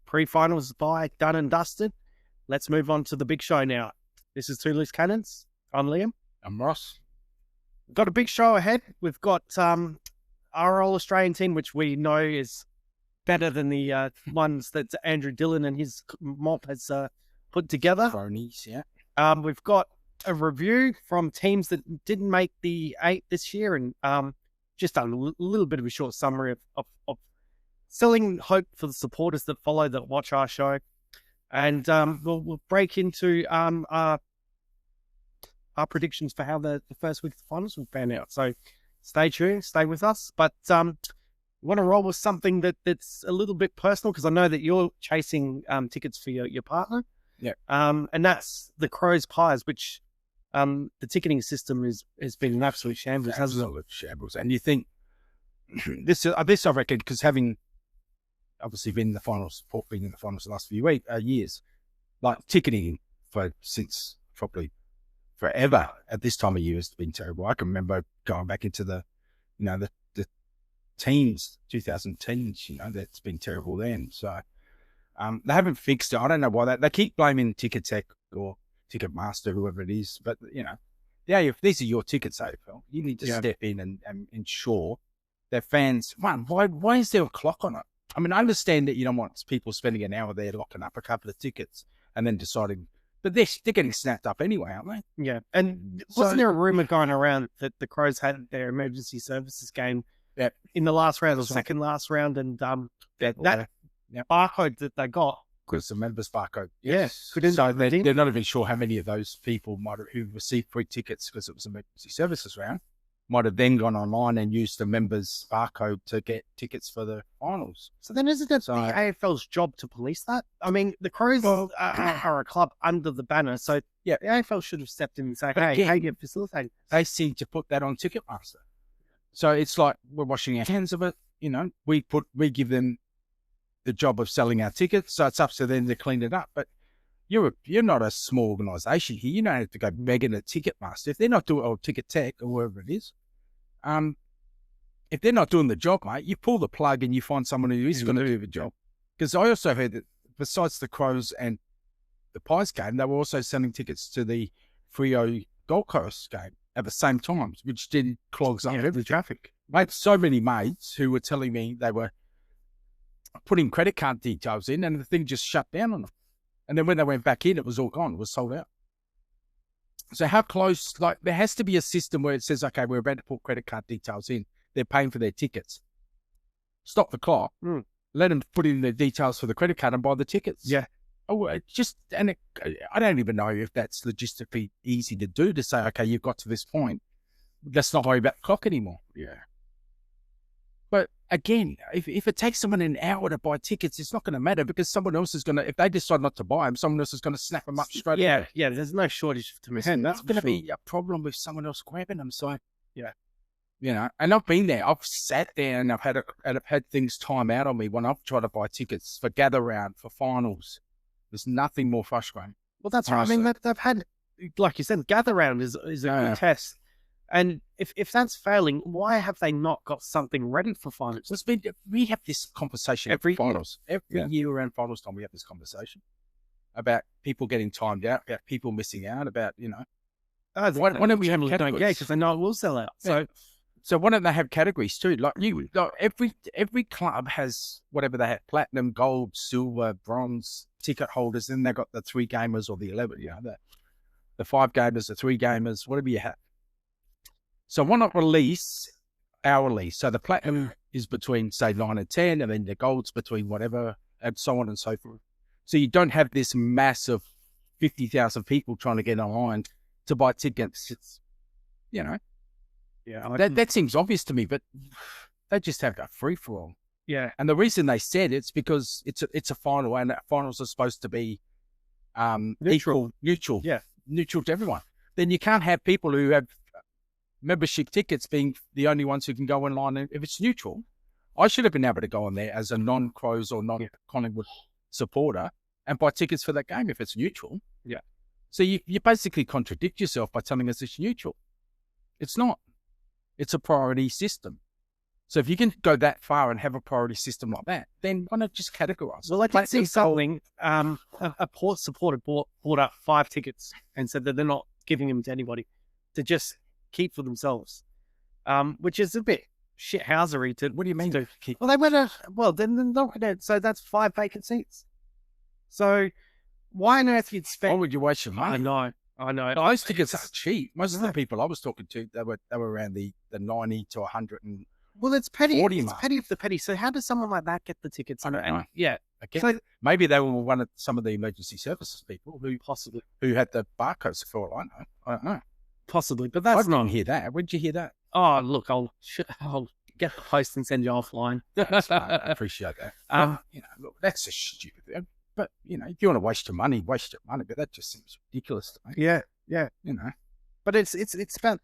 pre-finals bye done and dusted. Let's move on to the big show now. This is Two Loose Cannons. I'm Liam. I'm Ross. Got a big show ahead. We've got our All-Australian team, which we know is better than the ones that Andrew Dillon and his mob has put together. Cronies, yeah. We've got a review from teams that didn't make the 8 this year, and just a little bit of a short summary of selling hope for the supporters that follow, that watch our show. And we'll break into our predictions for how the first week of the finals will pan out. So stay tuned, stay with us. But want to roll with something that's a little bit personal, because I know that you're chasing tickets for your partner. Yeah. And that's the Crows Pies, which the ticketing system has been an absolute shambles. Absolute shambles. And you think this I reckon, because having obviously been in the finals, being in the finals the last few years, like ticketing since probably forever at this time of year has been terrible. I can remember going back into the teens, 2010s, that's been terrible then. So they haven't fixed it. I don't know why they keep blaming Ticket Tech or Ticketmaster, whoever it is. But, if these are your tickets, AFL, you need to step in and ensure that fans, why is there a clock on it? I mean, I understand that you don't want people spending an hour there locking up a couple of tickets and then deciding, but they're getting snapped up anyway, aren't they? Yeah. And wasn't there a rumour going around that the Crows had their emergency services game in the last round or second last round, and that barcode that they got, because the members barcode. Yes. So they're not even sure how many of those people who received free tickets because it was emergency services round might have then gone online and used the members barcode to get tickets for the finals. So then isn't it the AFL's job to police that? I mean, the Crows are a club under the banner, so the AFL should have stepped in and said, hey, you facilitate. They seem to put that on Ticketmaster. So it's like we're washing our hands of it. We give them the job of selling our tickets, so it's up to them to clean it up. But you're not a small organisation here. You don't have to go begging a Ticketmaster if they're not doing, or Ticket Tech or wherever it is. If they're not doing the job, mate, you pull the plug and you find someone who is going to do the job. Because I also heard that besides the Crows and the Pies game, they were also selling tickets to the Freo Gold Coast game at the same time, which did clogs up the traffic. Mate, so many mates who were telling me they were putting credit card details in and the thing just shut down on them. And then when they went back in, it was all gone. It was sold out. So how close, there has to be a system where it says, okay, we're about to put credit card details in. They're paying for their tickets. Stop the clock. Let them put in their details for the credit card and buy the tickets. Yeah. I don't even know if that's logistically easy to do, to say, okay, you've got to this point. Let's not worry about the clock anymore. Yeah. But again, if it takes someone an hour to buy tickets, it's not going to matter, because someone else is going to, if they decide not to buy them, someone else is going to snap them up straight away. Yeah, there's no shortage to miss. That's going to be a problem with someone else grabbing them. So, and I've been there. I've sat there and I've had things time out on me when I've tried to buy tickets for gather round, for finals. There's nothing more frustrating. Well, that's right. I mean, they've had, like you said, gather round is a good test. And if that's failing, why have they not got something ready for finals? We have this conversation every finals. Every year around finals time, we have this conversation about people getting timed out, about people missing out, about, why don't we have categories? Yeah, because they know it will sell out. So why don't they have categories too? Every club has whatever they have: platinum, gold, silver, bronze ticket holders. Then they've got the 3 gamers or the 11, the 5 gamers, the 3 gamers, whatever you have. So why not release hourly? So the platinum is between, say, 9 and 10, and then the gold's between whatever, and so on and so forth. So you don't have this massive 50,000 people trying to get online to buy tickets. It's, Yeah, that seems obvious to me, but they just have a free-for-all. Yeah. And the reason they said it's because it's a final, and finals are supposed to be neutral. Yeah. Neutral to everyone. Then you can't have people who have membership tickets being the only ones who can go online. If it's neutral, I should have been able to go on there as a non-Crows or non-Collingwood supporter and buy tickets for that game if it's neutral. Yeah. So you basically contradict yourself by telling us it's neutral. It's not. It's a priority system. So if you can go that far and have a priority system like that, then why not just categorize? Well, I did see something. A Port supporter bought up 5 tickets and said that they're not giving them to anybody, to just keep for themselves, which is a bit shithousery. To What do you mean? to keep? Well, they went. Well, then they're not gonna. So that's 5 vacant seats. So why on earth you'd Why spend? would you waste your money? I know. Those tickets are cheap. Most of the people I was talking to, they were around the 90 to 100 and Well, it's petty. 40 It's mark. petty of the petty. So how does someone like that get the tickets? I don't know. Yeah. Okay. So Maybe they were one of some of the emergency services people possibly, who had the barcodes for all I know. I don't know. possibly, but I that's didn't hear that. Where did you hear that? Oh, look, I'll get the post and send you offline. I appreciate that. But, look, that's a stupid thing. But, if you want to waste your money, waste your money. But that just seems ridiculous to me. Yeah. But it's about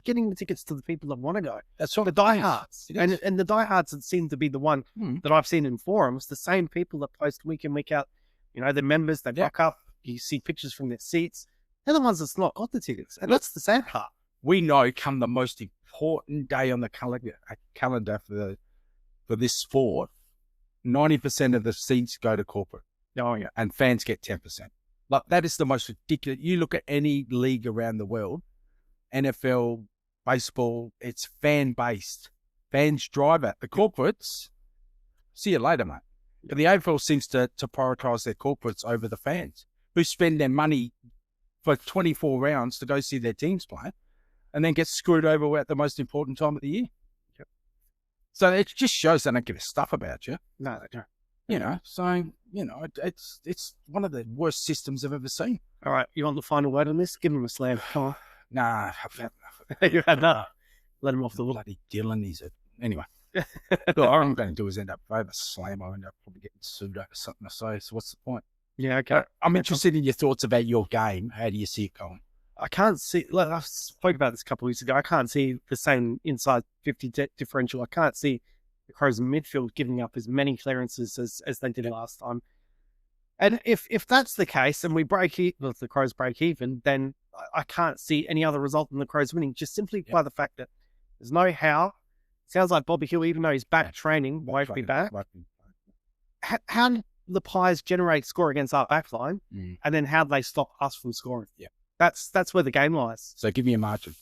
getting the tickets to the people that want to go. That's all The diehards. It is. And the diehards that seem to be the one that I've seen in forums, the same people that post week in, week out, the members, they rock up, you see pictures from their seats. They're the ones that's not got the tickets. And that's the sad part. We know come the most important day on the calendar for this sport, 90% of the seats go to corporate. Oh, yeah. And fans get 10%. Like, that is the most ridiculous. You look at any league around the world, NFL, baseball, it's fan-based. Fans drive it. The corporates, see you later, mate. But the AFL seems to prioritise their corporates over the fans, who spend their money for 24 rounds to go see their teams play and then get screwed over at the most important time of the year. Yep. So it just shows they don't give a stuff about you. No, they don't. It's one of the worst systems I've ever seen. All right. You want the final word on this? Give him a slam. Come on. Nah, I've had enough. You had enough. Let him off the hook. Bloody Dylan, anyway. All I'm going to do is end up over slam. I end up probably getting sued over something to say. So what's the point? Yeah, okay. I'm interested in your thoughts about your game. How do you see it going? I can't see, like I spoke about this a couple of weeks ago, I can't see the same inside 50 differential. I can't see the Crows in midfield giving up as many clearances as they did last time. And if that's the case and we if the Crows break even, then I can't see any other result than the Crows winning, just simply by the fact that there's no how. Sounds like Bobby Hill, even though he's back training, won't be back. How did the Pies generate score against our backline, and then how do they stop us from scoring? Yeah. That's where the game lies. So give me a margin.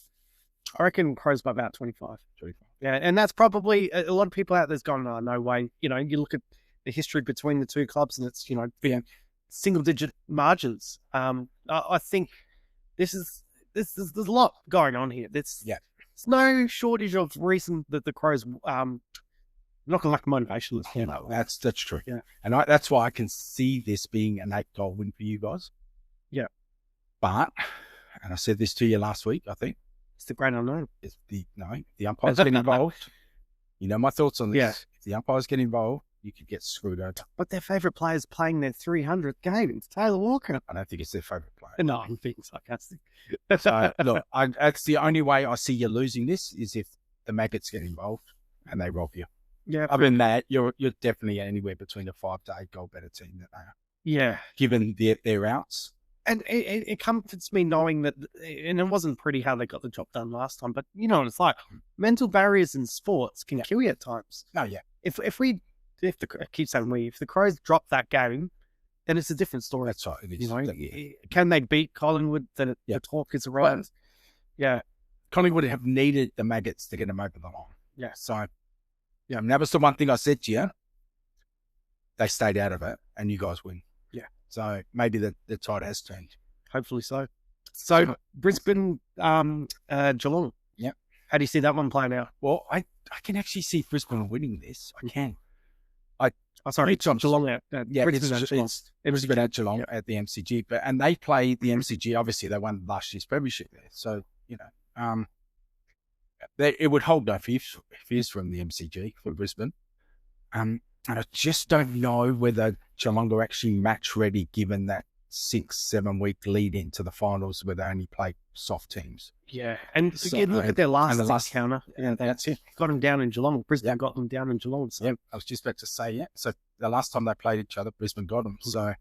I reckon Crows by about 25. 25. Yeah, and that's probably a lot of people out there's gone, oh, no way. You look at the history between the two clubs and it's, single digit margins. I think there's a lot going on here. There's no shortage of reason that the Crows not gonna lack motivation. That's true. Yeah. And that's why I can see this being an 8-goal win for you guys. Yeah. But, and I said this to you last week, I think, it's the great unknown. It's the umpires get involved. My thoughts on this. Yeah. If the umpires get involved, you could get screwed over. But their favourite player is playing their 300th game. It's Taylor Walker. I don't think it's their favourite player. No, I'm being sarcastic. So, look, that's the only way I see you losing this is if the maggots get involved and they rob you. Yeah. Other than that, you're definitely anywhere between a 5 to 8 goal better team than they are. Yeah. Given their outs. And it comforts me knowing that, and it wasn't pretty how they got the job done last time, but you know what it's like. Mental barriers in sports can kill you at times. Oh, yeah. If the Crows drop that game, then it's a different story. That's right. It is. Can they beat Collingwood? Then the talk is around. Yeah. Collingwood have needed the maggots to get them over the line. Yeah. So, and that was the one thing I said to you. They stayed out of it, and you guys win. Yeah. So maybe the tide has turned. Hopefully so. So Brisbane, Geelong. Yeah. How do you see that one playing out? Well, I can actually see Brisbane winning this. I can. Sorry, Geelong out. Brisbane at Geelong at the MCG, and they play the MCG. Obviously, they won last year's premiership there, so it would hold no fears from the MCG for Brisbane. And I just don't know whether Geelong are actually match ready, given that 6-7 week lead into the finals where they only play soft teams. Yeah, and look at their last counter. Yeah, that's it. Got them down in Geelong. Brisbane got them down in Geelong. So. Yeah, I was just about to say, So the last time they played each other, Brisbane got them. So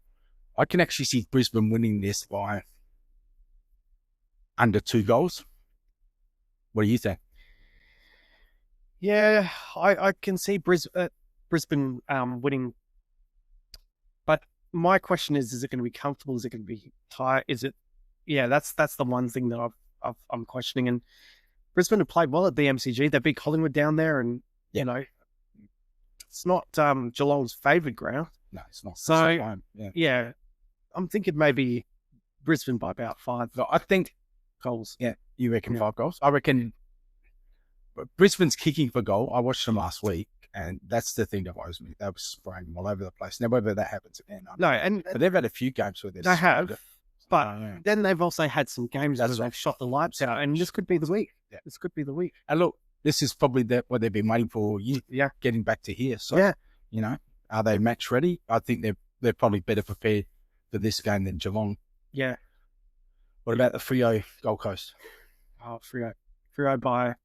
I can actually see Brisbane winning this by under 2 goals. What do you think? Yeah, I can see Brisbane winning, but my question is it going to be comfortable? Is it going to be tight? Is it? Yeah, that's the one thing that I'm questioning. And Brisbane have played well at the MCG. They beat Collingwood down there, and Yeah. you know, it's not Geelong's favourite ground. No, it's not. So It's not home. Yeah. yeah, I'm thinking maybe Brisbane by about 5 So I think, goals. yeah, you reckon Yeah. 5 goals? I reckon Brisbane's kicking for goal. I watched them last week, and that's the thing that worries me. They were spraying them all over the place. Now, whether that happens again, I don't know. No, and But they've had a few games where they have, but yeah. then they've also had some games That's where they've shot the lights out, and this could be the week. Yeah. This could be the week. And look, this is probably what they've been waiting for. Yeah. Getting back to here. So, Yeah. you know, are they match ready? I think they're probably better prepared for this game than Geelong. Yeah. What about the Freo Gold Coast? Oh, Freo by.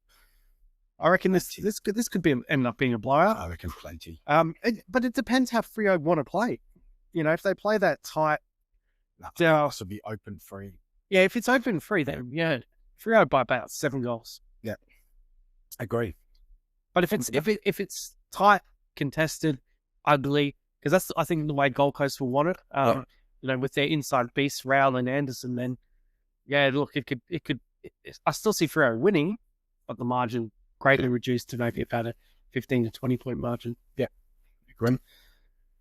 I reckon this could be end up being a blowout. I reckon plenty. But it depends how Freo want to play. You know, if they play that tight, This will be open free. yeah. If it's open free, then yeah, Freo by about 7 goals. Yeah, agree. But if it's tight, contested, ugly, because that's I think the way Gold Coast will want it. You know, with their inside beasts, Rowell and Anderson, then yeah, look, it could. I still see Freo winning, but the margin greatly reduced to maybe about a 15 to 20 point margin. Yeah, agree.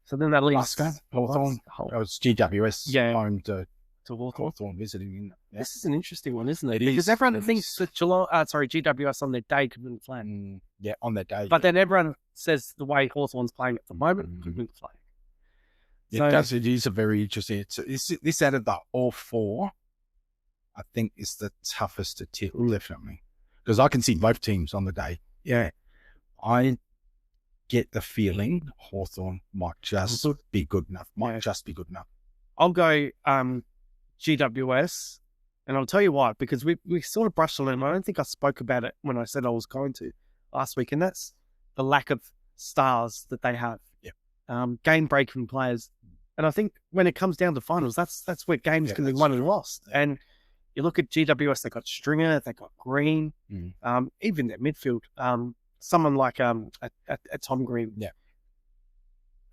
So then that leaves Last game, Hawthorn. That was GWS home to Hawthorn visiting. Yeah. This is an interesting one, isn't it? It Because is. everyone thinks that GWS on their day could win the flag. Yeah, on that day. But then everyone says the way Hawthorn's playing at the moment could win the flag. It is a very interesting. This out of the all 4, I think is the toughest to tip, definitely. Because I can see both teams on the day. Yeah. I get the feeling Hawthorn might just be good enough. I'll go GWS, and I'll tell you why, because we sort of brushed on it. I don't think I spoke about it when I said I was going to last week, and that's the lack of stars that they have. Yeah. Game-breaking players. And I think when it comes down to finals, that's where games can be won and lost. And you look at GWS, they got Stringer, they got Green, even their midfield. Someone like a Tom Green,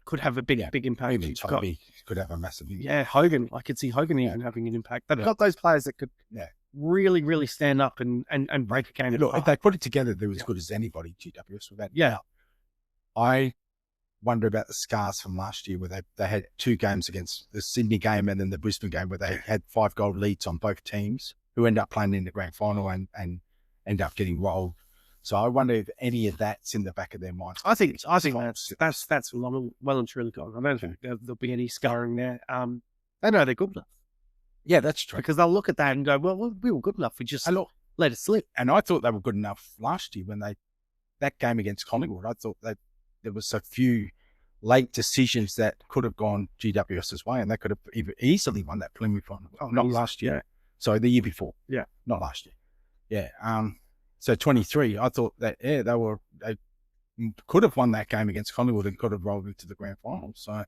could have a big impact. Even Toby could have a massive impact. Yeah, Hogan. I could see Hogan even having an impact. They've got those players that could really, really stand up and break a game. Look, if they put it together, they're as good as anybody. GWS with that. Yeah, I wonder about the scars from last year where they had 2 games against the Sydney game and then the Brisbane game where they had 5 goal leads on both teams who end up playing in the grand final and end up getting rolled. So I wonder if any of that's in the back of their minds. I think that's well and truly gone. I don't think there'll be any scarring there. They know they're good enough. Yeah, that's true. Because they'll look at that and go, well, we were good enough. We just let it slip. And I thought they were good enough last year when that game against Collingwood. I thought there was a few late decisions that could have gone GWS's way, and they could have easily won that preliminary final. Not last year. So the year before. Yeah. Not last year. Yeah. So 23, I thought that, they could have won that game against Collingwood and could have rolled into the grand final. So,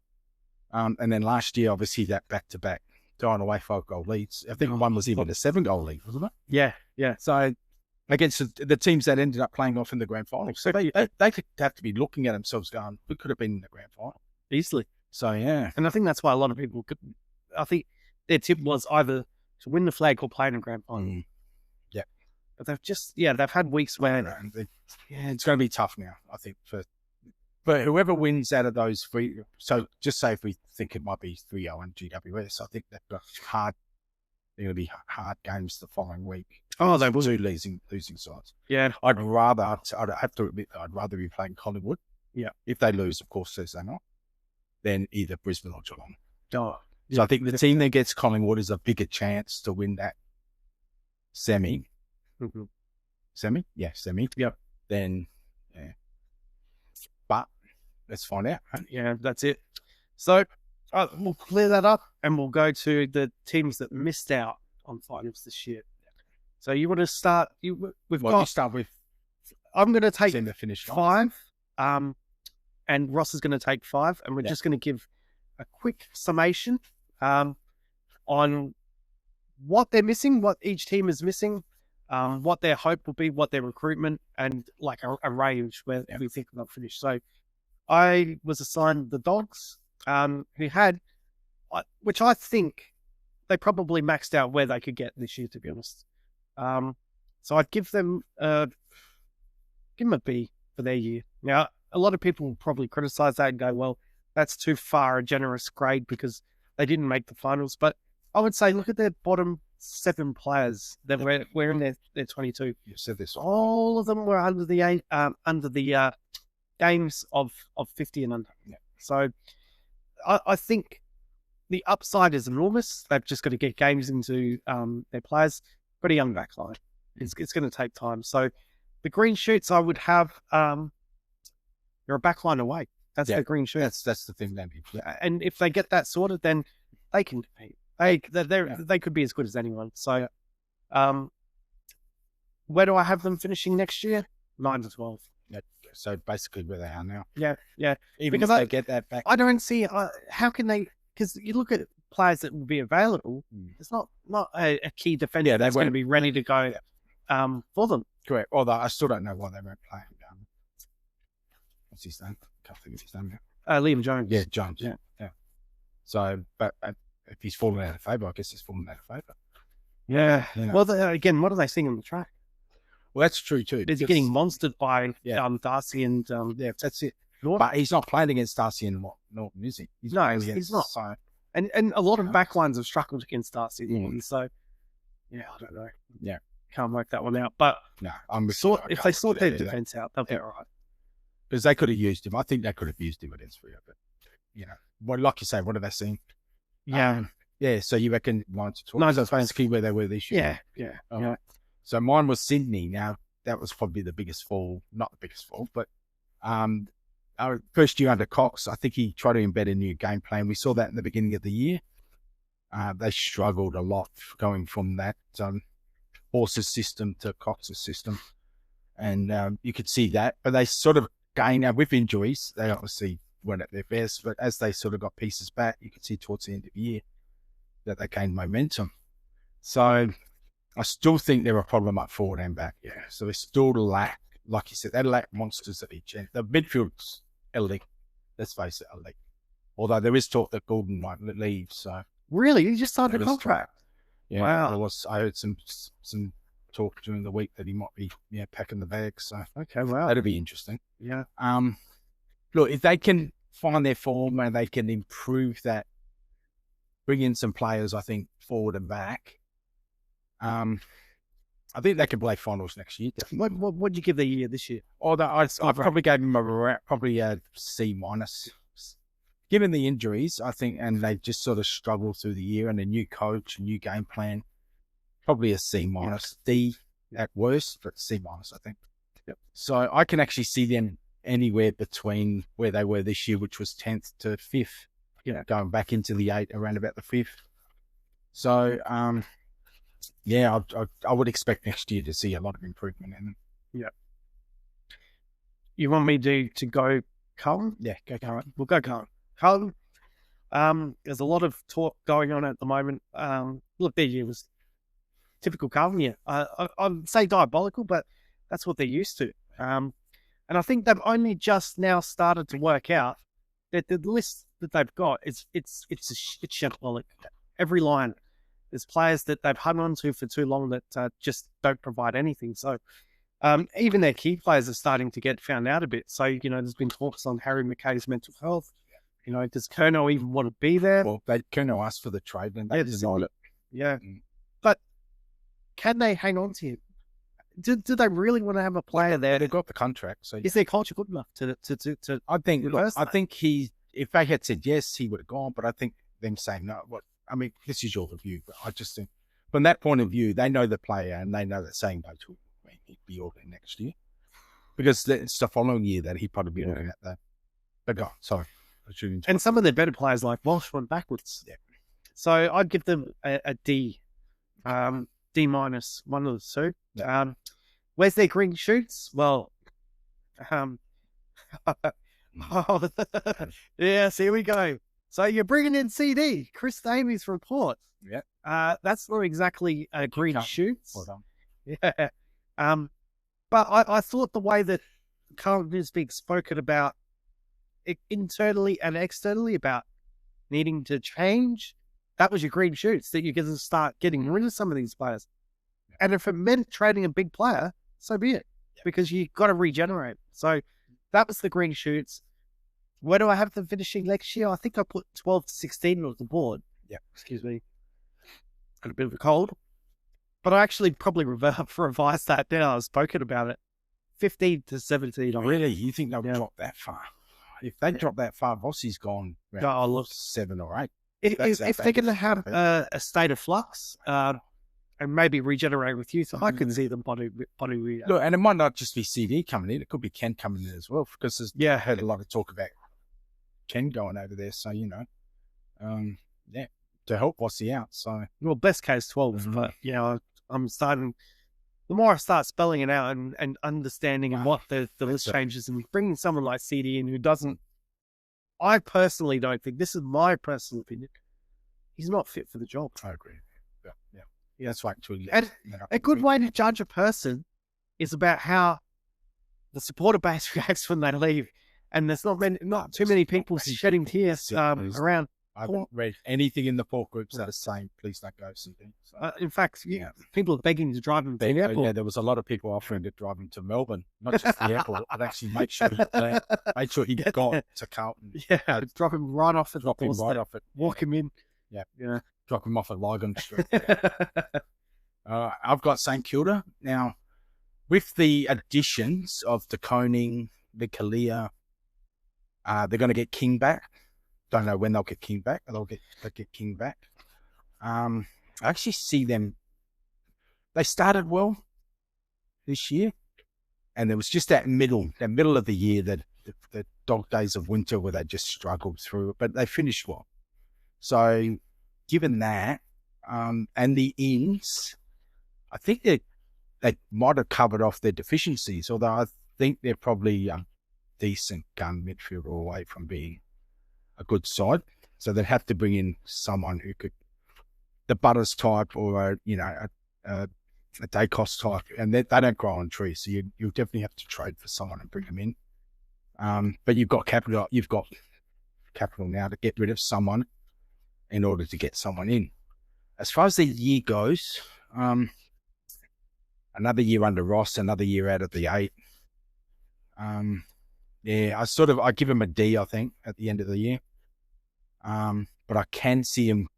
and then last year, obviously, that back-to-back, throwing away 5 goal leads. I think one was even a 7 goal lead, wasn't it? Yeah. So, against the teams that ended up playing off in the grand final. So they could have to be looking at themselves going, we could have been in the grand final. Easily. So, yeah. And I think that's why a lot of people I think their tip was either to win the flag or play in a grand final. Yeah. But they've had weeks where... it's going to be tough now, I think, for whoever wins out of those 3. So just say if we think it might be 3-0 and GWS, I think they've got they're going to be hard games the following week. Oh, they will. 2 losing sides. Yeah. I'd have to admit, I'd rather be playing Collingwood. Yeah. If they lose, of course, says they're not, then either Brisbane or Geelong. Oh. So I think the team that gets Collingwood is a bigger chance to win that semi. Mm-hmm. Semi? Yeah, semi. Yep. Then, yeah. But let's find out. Right? Yeah, that's it. So we'll clear that up and we'll go to the teams that missed out on finals this year. So you want to start? You start with. I'm going to take the finish 5, and Ross is going to take 5, and we're just going to give a quick summation on what they're missing, what each team is missing, what their hope will be, what their recruitment, and like a range where we think they'll finish. So I was assigned the Dogs, who had, which I think they probably maxed out where they could get this year, to be honest. So I'd give them a B for their year. Now, a lot of people will probably criticize that and go, well, that's too far a generous grade because they didn't make the finals. But I would say, look at their bottom 7 players that were in their 22. You said this. All of them were under the games of 50 and under. Yeah. So I think the upside is enormous. They've just got to get games into their players. Pretty young backline. It's going to take time. So the green shoots I would have, you're a backline away. That's the green shoots. That's the thing, maybe. Yeah. And if they get that sorted, then they can compete. They could be as good as anyone. So, where do I have them finishing next year? 9 to 12. Yeah. So basically where they are now. Yeah, yeah. Even because if they get that back. I don't see how can they, because you look at players that will be available. It's not a key defender that's going to be ready to go for them. Correct. Although I still don't know why they won't play him. What's his name? Can't think of his name now. Liam Jones. Yeah, Jones. Yeah. So, but if he's fallen out of favour, I guess he's fallen out of favour. Yeah. Well, again, what are they seeing on the track? Well, that's true too. Is he getting monstered by Darcy and that's it. Norton. But he's not playing against Darcy and Norton, is he? He's not. So, and a lot of backlines have struggled against Darcy and Norton. So, yeah, I don't know. Yeah, can't work that one out. But no, if they sort their defence out, they'll be all right. Because they could have used him. I think they could have used him against Rio. But well, like you say, what are they seeing? Yeah, So you reckon 9 to 12? That's basically where they were this year. Yeah. So mine was Sydney. Now that was probably the biggest fall, not the biggest fall, but our first year under Cox, I think he tried to embed a new game plan. We saw that in the beginning of the year. They struggled a lot going from that Horse's system to Cox's system, and you could see that. But they sort of gained with injuries. They obviously weren't at their best, but as they sort of got pieces back, you could see towards the end of the year that they gained momentum. So I still think they're a problem up forward and back. Yeah. So they still lack, like you said, they lack monsters at each end. The midfield's elite. Let's face it, elite. Although there is talk that Gordon might leave. So really, he just signed a contract. Yeah. Wow. I heard some talk during the week that he might be packing the bags. So okay, wow, that'd be interesting. Yeah. Look, if they can find their form and they can improve that, bring in some players, I think forward and back. I think they could play finals next year. What would you give the year this year? I probably gave them a C minus. Given the injuries, I think, and they just sort of struggled through the year, and a new coach, a new game plan, probably a C minus. D at worst, but C minus, I think. Yep. So I can actually see them anywhere between where they were this year, which was 10th to 5th, going back into the 8 around about the 5th. So, I would expect next year to see a lot of improvement in them. Yeah. You want me to go Carlton? Yeah, go Carlton. We'll go Carlton. Carlton, there's a lot of talk going on at the moment. Look, their year was typical Carlton year. I'd say diabolical, but that's what they're used to. And I think they've only just now started to work out that the list that they've got it's shambolic. Every line, there's players that they've hung on to for too long that just don't provide anything. So even their key players are starting to get found out a bit. So, there's been talks on Harry McKay's mental health. Does Curnow even want to be there? Well, Curnow asked for the trade and they denied it. Yeah. But can they hang on to him? Do they really want to have a player there? They've got the contract. So is their culture good enough to I think if they had said yes, he would have gone. But I think them saying no. This is your review, but I just think from that point of view, they know the player and they know that saying no to him, he'd be all there next year. Because it's the following year that he'd probably be looking at that. But go on, sorry. And some of their better players like Walsh went backwards. Yeah. So I'd give them a D. D minus, one of the two. Yeah. Where's their green shoots? Well, yes, here we go. So you're bringing in Chris Davies from Port. Yeah. That's not exactly green shoots. Well done. Yeah. But I thought the way that Carlton is being spoken about internally and externally about needing to change, that was your green shoots that you're going to start getting rid of some of these players. And if it meant trading a big player, so be it, because you've got to regenerate. So that was the green shoots. Where do I have them finishing next year? I think I put 12 to 16 on the board. Yeah. Excuse me. Got a bit of a cold. But I actually probably revised that now. I've spoken about it. 15 to 17. Really? You think they'll drop that far? If they drop that far, Vossi's gone around 7 or 8. If they're going to have a state of flux and maybe regenerate with youth, I can see them body. Look, and it might not just be CD coming in. It could be Ken coming in as well, because I heard a lot of talk about Ken going over there. So, to help Vossi out. So, well, best case 12, but I'm starting. The more I start spelling it out and understanding and what the list changes, and bringing someone like CD in who doesn't, I personally don't think, this is my personal opinion, he's not fit for the job. I agree. Yeah, that's right. And a good way to judge a person is about how the supporter base reacts when they leave. And there's not too many people shedding tears around. I haven't read anything in the port groups that are saying, please don't go. Something. So, in fact, people are begging to drive them to the airport. Yeah, there was a lot of people offering to drive them to Melbourne, not just the airport, but actually make sure he got to Carlton. Yeah, drop him right off at walk him in. Yeah. Drop him off at Logan Street. I've got St Kilda. Now, with the additions of De Koning, the Kalia, they're going to get King back. Don't know when they'll get King back, but they'll get King back. I actually see them. They started well this year, and there was just that middle of the year, that the dog days of winter where they just struggled through it, but they finished well. So, given that, and the ins, I think they might have covered off their deficiencies, although I think they're probably a decent gun midfielder away from being a good side. So they'd have to bring in someone who could, the Butters type, or a Dacos type, and they don't grow on trees. So you'll definitely have to trade for someone and bring them in. But you've got capital now to get rid of someone in order to get someone in. As far as the year goes, another year under Ross, another year out of the 8. I give him a D, I think, at the end of the year. But I can see him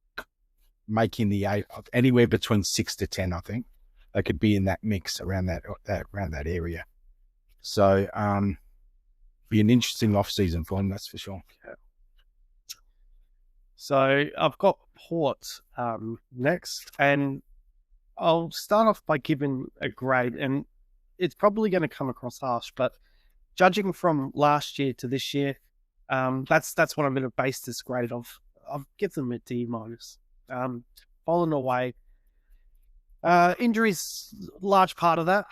making the 8 anywhere between 6 to 10. I think they could be in that mix around that area. So, be an interesting off season for him, that's for sure. Yeah. So I've got Port next, and I'll start off by giving a grade, and it's probably going to come across harsh, but judging from last year to this year, that's what I'm going to base this grade off. I'll give them a D minus. Fallen away. Injuries, large part of that.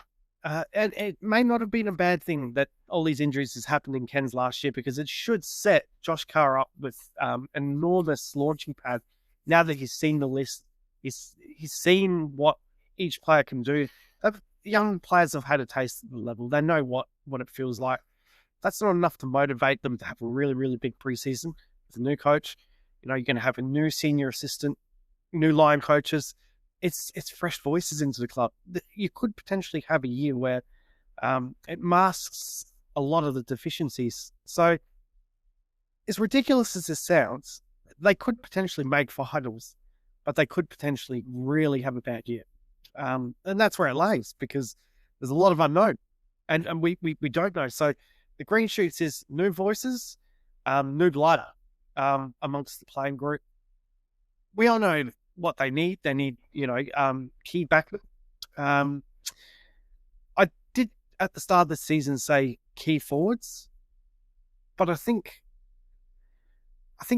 And it may not have been a bad thing that all these injuries has happened in Cairns last year, because it should set Josh Carr up with an enormous launching pad. Now that he's seen the list, he's seen what each player can do. Young players have had a taste of the level. They know what it feels like. That's not enough to motivate them to have a really, really big preseason with a new coach. You're going to have a new senior assistant, new line coaches. It's fresh voices into the club. You could potentially have a year where it masks a lot of the deficiencies. So, as ridiculous as this sounds, they could potentially make finals, but they could potentially really have a bad year. And that's where it lays, because there's a lot of unknown, and we don't know. So the green shoots is new voices, new blighter amongst the playing group. We all know what they need. They need, key backmen. I did at the start of the season say key forwards, but I think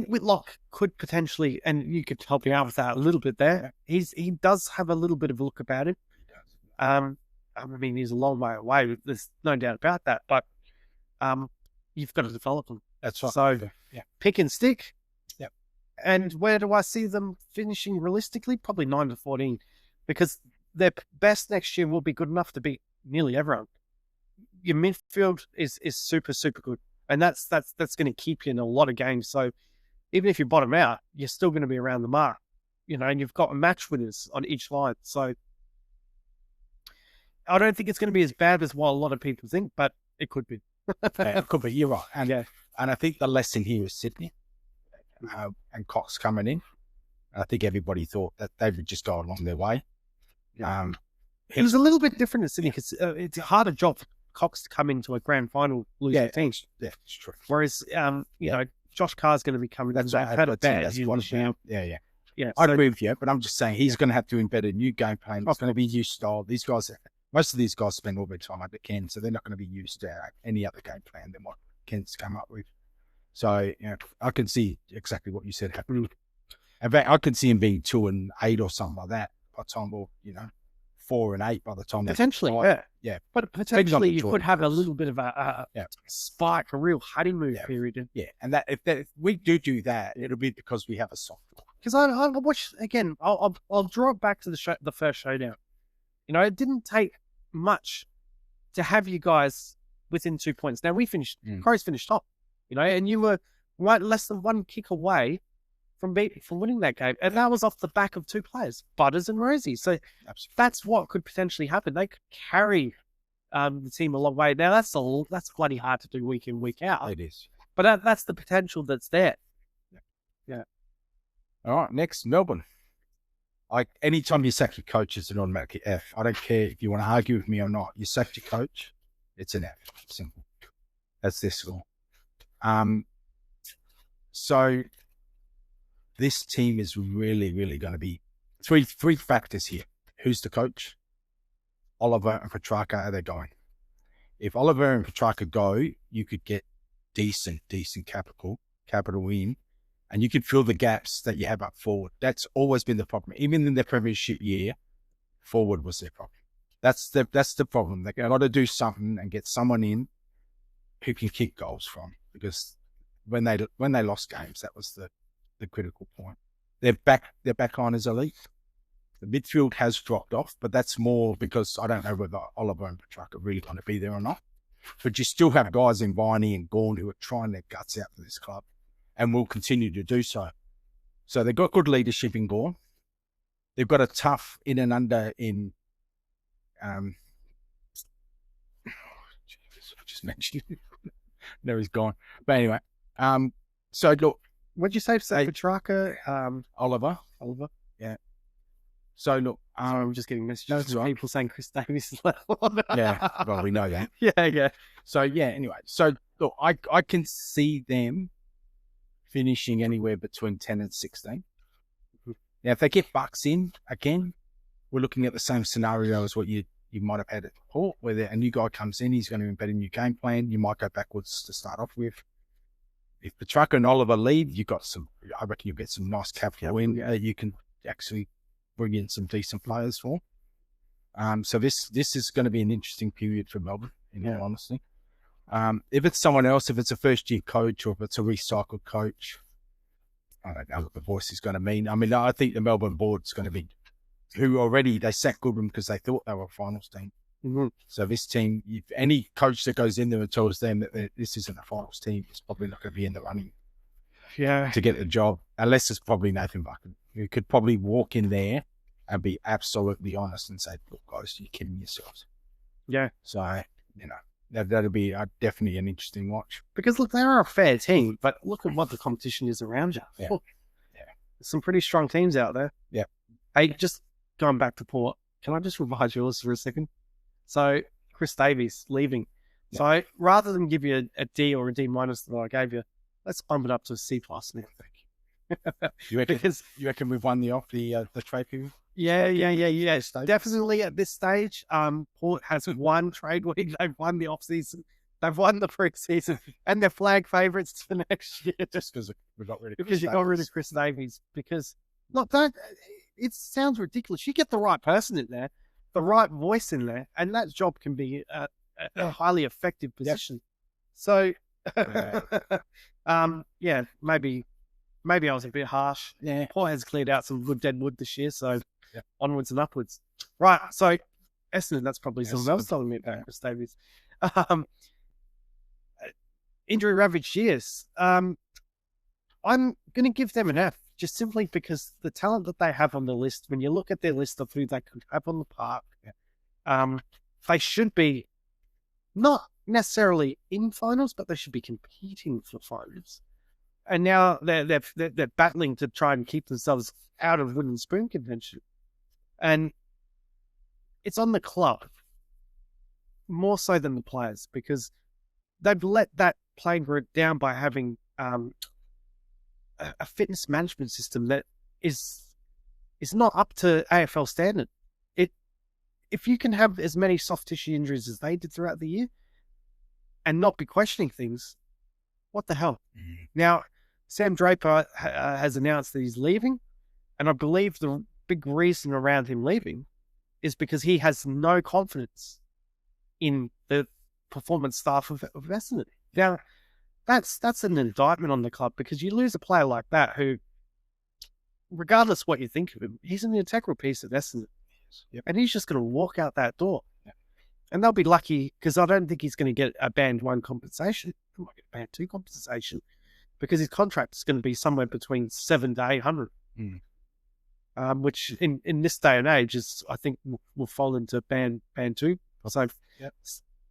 Whitlock could potentially, and you could help me out with that a little bit there. He does have a little bit of a look about him. He's a long way away. There's no doubt about that. But you've got to develop them. That's right. So pick and stick. Yep. And where do I see them finishing realistically? Probably 9 to 14, because their best next year will be good enough to beat nearly everyone. Your midfield is super, super good. And that's going to keep you in a lot of games. So even if you bottom out, you're still going to be around the mark, and you've got match winners on each line. So I don't think it's going to be as bad as what a lot of people think, but it could be. It could be. You're right. And Yeah. And I think the lesson here is Sydney and Cox coming in. I think everybody thought that they would just go along their way. Yeah. It was a little bit different in Sydney because it's a harder job for Cox to come into a grand final losing team. Yeah, it's true. Whereas, Josh Carr's going to be coming. That's I've had a bad. Yeah. I agree with you, but I'm just saying he's going to have to embed a new game plan. It's going to be new style. These guys, most of these guys spend all their time under Ken, so they're not going to be used to any other game plan than what Ken's come up with. So, I can see exactly what you said happening. In fact, I can see him being 2-8 or something like that by the time, or 4-8 by the time. Potentially, yeah. But potentially you could have a little bit of a spike, a real honeymoon period. Yeah, and if we do that, it'll be because we have a soft. Because I watched again. I'll draw it back to the first showdown. It didn't take much to have you guys within 2 points. Now we finished. Crows finished top. And you were less than one kick away from winning that game, and that was off the back of two players, Butters and Rosie. So that's what could potentially happen. They could carry the team a long way. Now that's bloody hard to do week in, week out. It is, but that's the potential that's there. Yeah. All right, next Melbourne. Anytime you sack your coach, it's an automatic F. I don't care if you want to argue with me or not. You sacked your coach, it's an F. Simple. That's their score. So this team is really, really going to be three factors here. Who's the coach? Oliver and Petrarca, are they going? If Oliver and Petrarca go, you could get decent capital in, and you could fill the gaps that you have up forward. That's always been the problem. Even in their premiership year, forward was their problem. That's the problem. They got to do something and get someone in who can kick goals from, because when they lost games, that was the critical point. Their back line is elite. The midfield has dropped off, but that's more because I don't know whether Oliver and Petrarca are really going to be there or not. But you still have guys in Viney and Gawn who are trying their guts out for this club and will continue to do so. So they've got good leadership in Gawn. They've got a tough in and under in I just mentioned it. No, he's gone. But anyway, so look, what'd you say? Petrarca, Oliver. Yeah. So look, I'm just getting messages from people saying Chris Davies is left. Yeah, well, we know that. Yeah. So yeah, anyway, so look, I can see them finishing anywhere between 10 and 16. Now, if they get Bucks in again, we're looking at the same scenario as what you might have had at Port, where a new guy comes in, he's going to embed a new game plan. You might go backwards to start off with. If Petrarca and Oliver leave, I reckon you'll get some nice capital in. You can actually bring in some decent players for. So this is going to be an interesting period for Melbourne, in all honesty. If it's someone else, if it's a first-year coach or if it's a recycled coach, I don't know what the voice is going to mean. I mean, I think the Melbourne board's going to be who already they sacked Goodwin because they thought they were a finals team. Mm-hmm. So this team, if any coach that goes in there and tells them that this isn't a finals team, is probably not going to be in the running to get the job, unless it's probably Nathan Buchan, who could probably walk in there and be absolutely honest and say, look, guys, you're kidding yourselves. Yeah. So, that'll be definitely an interesting watch. Because, look, they're a fair team, but look at what the competition is around you. Yeah. There's some pretty strong teams out there. Yeah. Hey, just going back to Port, can I just revise yours for a second? So, Chris Davies leaving. Yeah. So, rather than give you a D or a D minus that I gave you, let's bump it up to a C plus now. You reckon we've won the trade period? Yeah. Definitely at this stage, Port has won trade week. They've won the off-season. They've won the pre-season. And they're flag favourites for next year. Just because we got rid of Because you got rid of Chris Davies. Because, look, it sounds ridiculous. You get the right person in there, the right voice in there, and that job can be a highly effective position. Yep. So, maybe I was a bit harsh. Yeah. Port has cleared out some good dead wood this year, so onwards and upwards. Right. So, Essendon, that's probably Yes. someone else telling me about Chris Davies. Um, Injury ravaged years. I'm going to give them an F, just simply because the talent that they have on the list, when you look at their list of who they could have on the park, they should be not necessarily in finals, but they should be competing for finals. And now they're battling to try and keep themselves out of wooden spoon contention. And it's on the club more so than the players, because they've let that playing group down by having a fitness management system that is not up to AFL standard. If you can have as many soft tissue injuries as they did throughout the year and not be questioning things, what the hell? Mm-hmm. Now, Sam Draper has announced that he's leaving, and I believe the big reason around him leaving is because he has no confidence in the performance staff of Essendon. Now, that's an indictment on the club, because you lose a player like that who, regardless what you think of him, he's an integral piece of Essendon. Yep. And he's just going to walk out that door. Yep. And they'll be lucky, because I don't think he's going to get a band 1 compensation. He might get a band 2 compensation, because his contract is going to be somewhere between 700 to 800. Which in this day and age is, I think, will fall into band 2. So,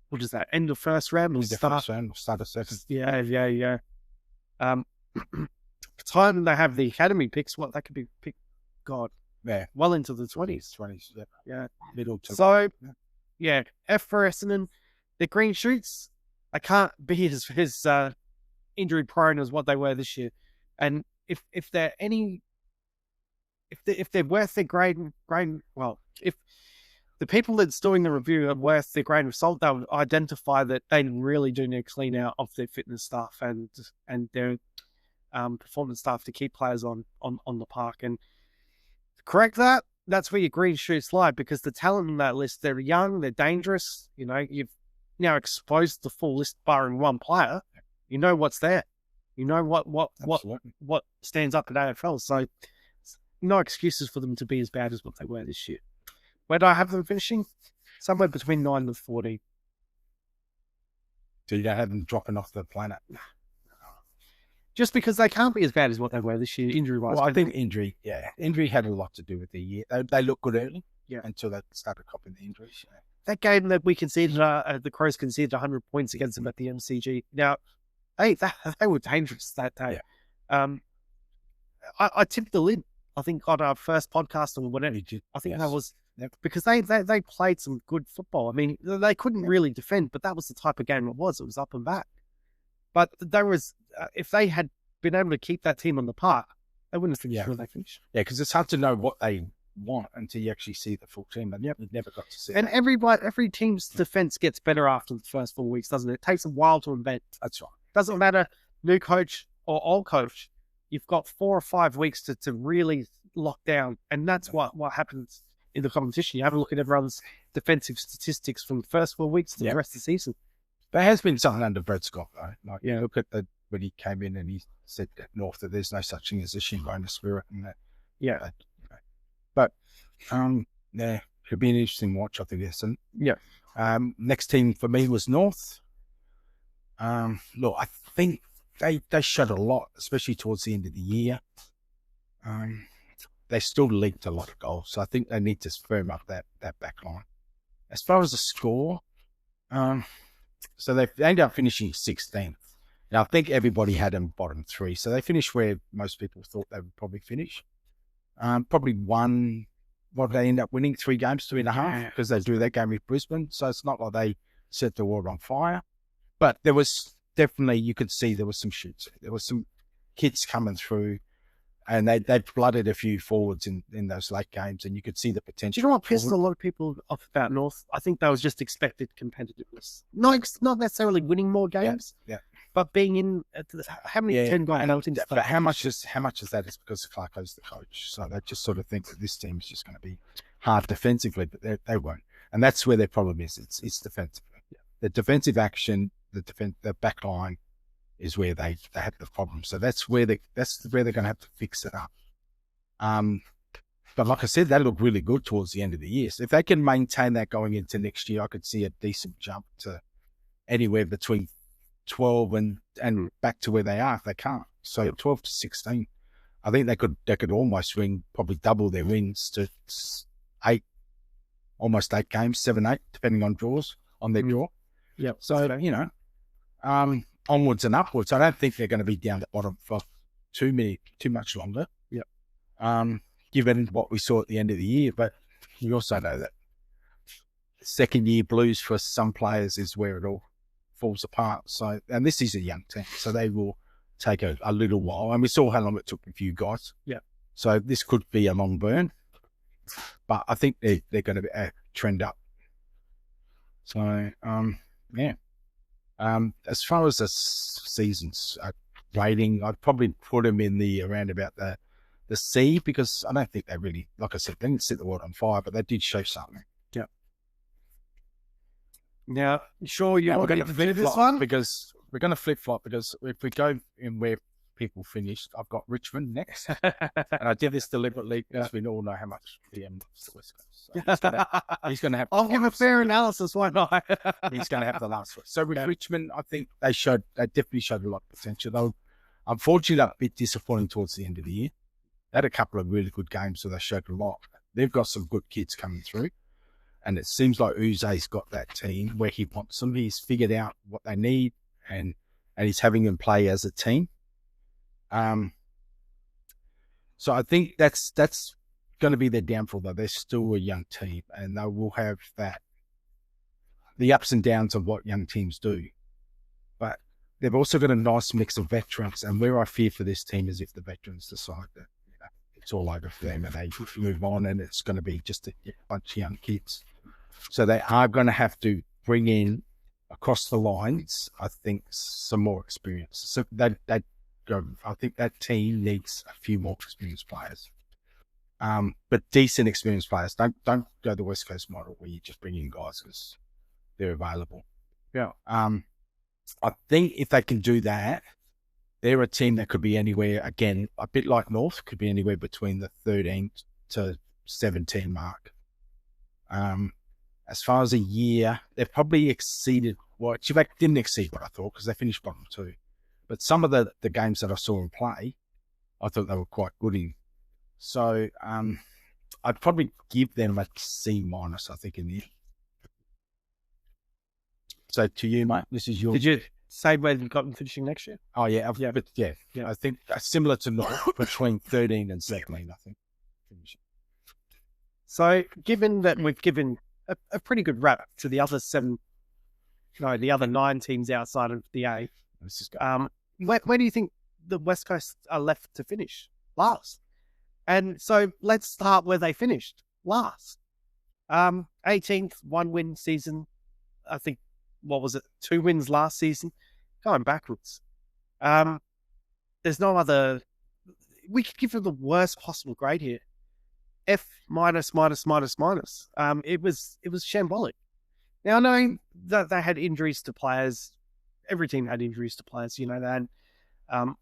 what is that? End of first round or start of second? Yeah. The time they have the academy picks, what that could be picked, God, well into the 20s. Yeah, middle to. So, F for Essendon. The green shoots, I can't be as injury prone as what they were this year, and if they're any. If they're worth their grain, well, if the people that's doing the review are worth their grain of salt, they'll identify that they really do need to clean out of their fitness staff and their performance staff to keep players on the park. And to correct that, that's where your green shoots lie, because the talent on that list, they're young, they're dangerous. You know, you've now exposed the full list barring one player. You know what's there. You know what stands up at AFL. So, no excuses for them to be as bad as what they were this year. Where do I have them finishing? Somewhere between 9 and 14. So you don't have them dropping off the planet? Just because they can't be as bad as what they were this year, injury-wise. Well, I think injury had a lot to do with the year. They looked good early, until they started copying the injuries. Yeah. That game that we conceded, the Crows conceded 100 points against them at the MCG. Now, they were dangerous that day. Yeah. I tipped the lid, I think, on our first podcast or whatever. I think that was because they played some good football. I mean, they couldn't really defend, but that was the type of game it was. It was up and back. But there was, if they had been able to keep that team on the park, they wouldn't have finished where they finished. Yeah, because it's hard to know what they want until you actually see the full team. And you've never got to see. And every team's defense gets better after the first 4 weeks, doesn't it? It takes a while to invent. That's right. Doesn't matter, new coach or old coach. You've got 4 or 5 weeks to really lock down. And that's what happens in the competition. You have a look at everyone's defensive statistics from the first 4 weeks to the rest of the season. There has been something under Brett Scott, though. Like, look at when he came in and he said at North that there's no such thing as a shinbone spirit and that. Yeah. But, it'll be an interesting watch, I think, Essendon. Yeah. Next team for me was North. Look, I think they showed a lot, especially towards the end of the year. They still leaked a lot of goals, so I think they need to firm up that back line. As far as the score, so they ended up finishing 16th. Now, I think everybody had them bottom 3, so they finished where most people thought they would probably finish. Probably won, they end up winning 3 games, 3.5, because they drew that game with Brisbane, so it's not like they set the world on fire. But there was definitely, you could see there was some shoots. There was some kids coming through, and they flooded a few forwards in those late games, and you could see the potential. Do you know what pissed a lot of people off about North? I think that was just expected competitiveness. Not necessarily winning more games, but being in how many 10 goals. But how much is that is because Clarko's the coach, so they just sort of think that this team is just going to be hard defensively, but they won't, and that's where their problem is. It's defensively. The defensive action, the back line is where they have the problem. So that's where they're going to have to fix it up. But like I said, they look really good towards the end of the year. So if they can maintain that going into next year, I could see a decent jump to anywhere between 12 and back to where they are if they can't. So 12 to 16. I think they could almost win, probably double their wins to 8, almost 8 games, 7, 8, depending on draws, on their draw. Yep. So, onwards and upwards. I don't think they're going to be down the bottom for too much longer. Yep. Given what we saw at the end of the year. But we also know that second year blues for some players is where it all falls apart. So, and this is a young team, so they will take a little while. And we saw how long it took a few guys. Yeah. So this could be a long burn, but I think they're going to trend up. So, yeah. As far as the season's rating, I'd probably put them in around about the C, because I don't think they really, like I said, they didn't set the world on fire, but they did show something. Yeah. Now, sure, we're going to flip this one? Because we're going to flip-flop, because if we go in where people finished, I've got Richmond next. And I did this deliberately because we all know how much PM loves the West Coast. So he's going to have... I'll give a fair analysis, why not? He's going to have the last one. So with Richmond, I think they definitely showed a lot of potential. Though, unfortunately, a bit disappointing towards the end of the year. They had a couple of really good games, so they showed a lot. They've got some good kids coming through. And it seems like Uze's got that team where he wants them. He's figured out what they need, and he's having them play as a team. So I think that's going to be their downfall, though. They're still a young team, and they will have the ups and downs of what young teams do. But they've also got a nice mix of veterans, and where I fear for this team is if the veterans decide that it's all over for them and they move on, and it's going to be just a bunch of young kids. So they are going to have to bring in, across the lines, I think, some more experience. So I think that team needs a few more experienced players, but decent experienced players. Don't go the West Coast model where you just bring in guys because they're available. Yeah. I think if they can do that, they're a team that could be anywhere, again, a bit like North, could be anywhere between the 13 to 17 mark. As far as a year, they've probably exceeded they didn't exceed what I thought, because they finished bottom 2. But some of the games that I saw them play, I thought they were quite good in. So I'd probably give them a C-, I think, in the year. So to you, mate, this is your... Did you say where you've got them finishing next year? Oh, yeah. I think similar to North, between 13 and 17, I think. So given that we've given a pretty good wrap to the other 9 teams outside of the A, where do you think the West Coast are left to finish? Last. And so let's start where they finished. Last. 18th, 1-win season. I think, what was it? 2 wins last season. Going backwards. There's no other... We could give them the worst possible grade here. F minus, minus, minus, minus. It was shambolic. Now, knowing that they had injuries to players, every team had injuries to players. They had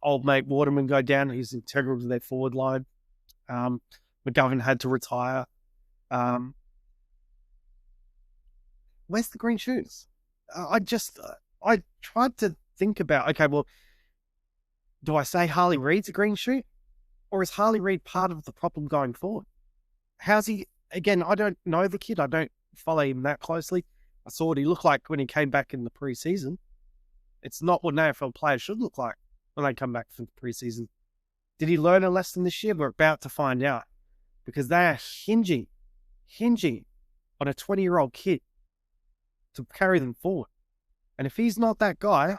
old mate Waterman go down. He's integral to their forward line. McGovern had to retire. Where's the green shoes? I tried to think about, okay, well, do I say Harley Reid's a green shoe? Or is Harley Reid part of the problem going forward? How's he... Again, I don't know the kid. I don't follow him that closely. I saw what he looked like when he came back in the preseason. It's not what an AFL player should look like when they come back from the preseason. Did he learn a lesson this year? We're about to find out, because they are hinging on a 20-year-old kid to carry them forward. And if he's not that guy